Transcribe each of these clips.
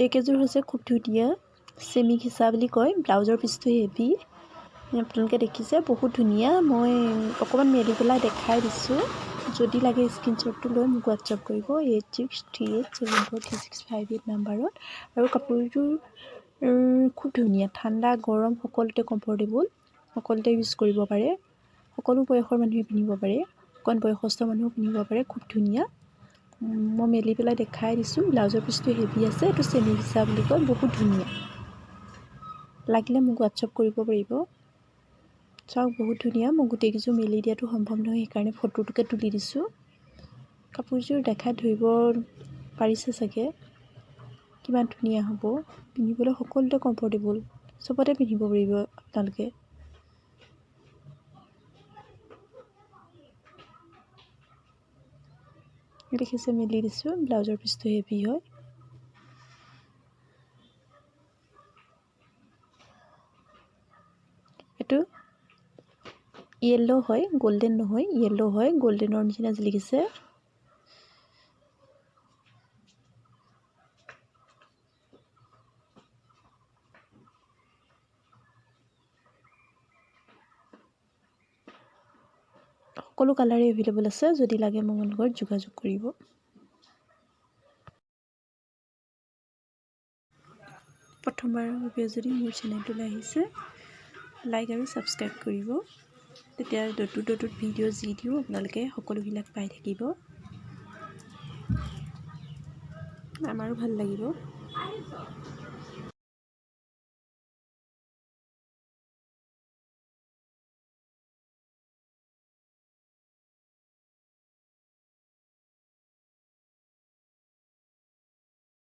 এইকেইযোৰ হৈছে খুব ধুনীয়া চেমি ঘিচা বুলি কয়। ব্লাউজৰ পিচটো হেভি, আপোনালোকে দেখিছে বহুত ধুনীয়া। মই অকণমান মেলি পেলাই দেখাই দিছোঁ। যদি লাগে স্ক্ৰীনশ্বটটো লৈ মোক হোৱাটছআপ কৰিব 8638743658 নাম্বাৰত। আৰু কাপোৰযোৰ খুব ধুনীয়া, ঠাণ্ডা গৰম সকলোতে কমফৰ্টেবল, সকলোতে ইউজ কৰিব পাৰে। সকলো বয়সৰ মানুহে পিন্ধিব পাৰে, অকণ বয়সস্থ মানুহেও পিন্ধিব পাৰে। খুব ধুনীয়া, মই মেলি পেলাই দেখাই দিছোঁ। ব্লাউজৰ পিচটো হেভি আছে, এইটো চেমি ঘিচা বুলি কয়, বহুত ধুনীয়া। লাগিলে মোক হোৱাটছআপ কৰিব পাৰিব। চাওক বহুত ধুনীয়া। মই গোটেইকেইযোৰ মেলি দিয়াটো সম্ভৱ নহয়, সেইকাৰণে ফটোটোকে তুলি দিছোঁ। কাপোৰযোৰ দেখাই ধৰিব পাৰিছে চাগে কিমান ধুনীয়া হ'ব। পিন্ধিবলৈ সকলোতে কমফৰ্টেবল, চবতে পিন্ধিব পাৰিব আপোনালোকে। দেখিছে মেলি দিছোঁ, ব্লাউজৰ পিচটো হেভি হয়। এইটো য়েল্লো হয়, গল্ডেন নহয়, য়েল্লো হয়, গল্ডেনৰ নিচিনা জিলিকিছে। সকলো কালাৰে এভেইলেবল আছে, যদি লাগে মোৰ লগত যোগাযোগ কৰিব। প্ৰথমবাৰৰ বাবে যদি মোৰ চেনেলটোলৈ আহিছে, লাইক আৰু ছাবস্ক্ৰাইব কৰিব। তেতিয়া নতুন ভিডিঅ' যি দিওঁ আপোনালোকে সকলোবিলাক পাই থাকিব, আমাৰো ভাল লাগিব।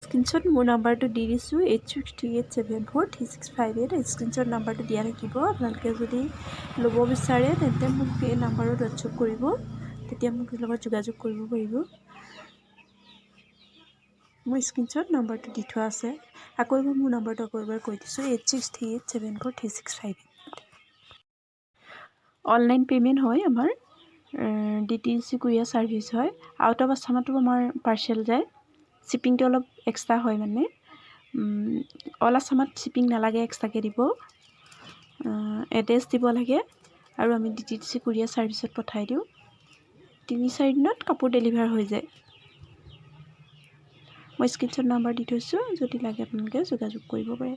স্ক্ৰীনশ্বট মোৰ নাম্বাৰটো দি দিছোঁ 8638743658। স্ক্ৰীনশ্বট নাম্বাৰটো দিয়া থাকিব। আপোনালোকে যদি ল'ব বিচাৰে তেন্তে মোক এই নাম্বাৰত হোৱাটছআপ কৰিব, তেতিয়া মোক লগত যোগাযোগ কৰিব পাৰিব। মোৰ স্ক্ৰীনশ্বট নাম্বাৰটো দি থোৱা আছে। আকৌ এবাৰ মোৰ নাম্বাৰটো আকৌ এবাৰ কৈ দিছোঁ 8638743658। অনলাইন পে'মেণ্ট হয় আমাৰ, DTDC কুৰিয়াৰ ছাৰ্ভিচ হয়। আউট অফ আছামতো আমাৰ পাৰ্চেল যায়, শ্বিপিংটো অলপ এক্সট্ৰা হয়। মানে অল আছামত শ্বিপিং নালাগে, এক্সট্ৰাকৈ দিব। এড্ৰেছ দিব লাগে আৰু আমি DTDC কুৰিয়াৰ ছাৰ্ভিচত পঠাই দিওঁ। 3-4 দিনত কাপোৰ ডেলিভাৰ হৈ যায়। মই স্ক্ৰীনশ্বট নাম্বাৰ দি থৈছোঁ, যদি লাগে আপোনালোকে যোগাযোগ কৰিব পাৰে।